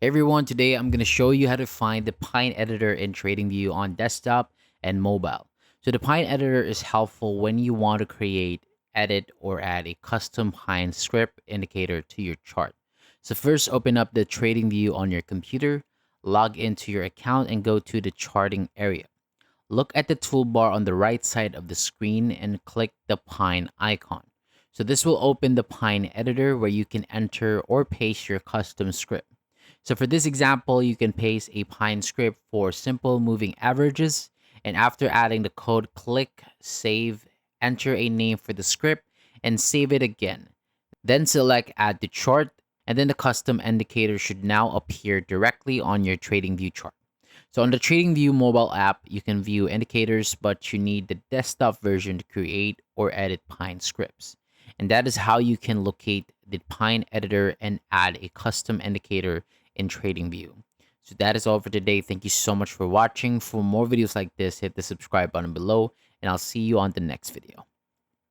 Hey everyone, today I'm going to show you how to find the Pine editor in TradingView on desktop and mobile. So the Pine editor is helpful when you want to create, edit, or add a custom Pine script indicator to your chart. So first open up the TradingView on your computer, log into your account and go to the charting area. Look at the toolbar on the right side of the screen and click the Pine icon. So this will open the Pine editor where you can enter or paste your custom script. So for this example, you can paste a Pine script for simple moving averages. And after adding the code, click Save, enter a name for the script, and save it again. Then select Add to Chart, and then the custom indicator should now appear directly on your TradingView chart. So on the TradingView mobile app, you can view indicators, but you need the desktop version to create or edit Pine scripts. And that is how you can locate the Pine editor and add a custom indicator in TradingView. So that is all for today. Thank you so much for watching. For more videos like this, hit the subscribe button below, and I'll see you on the next video.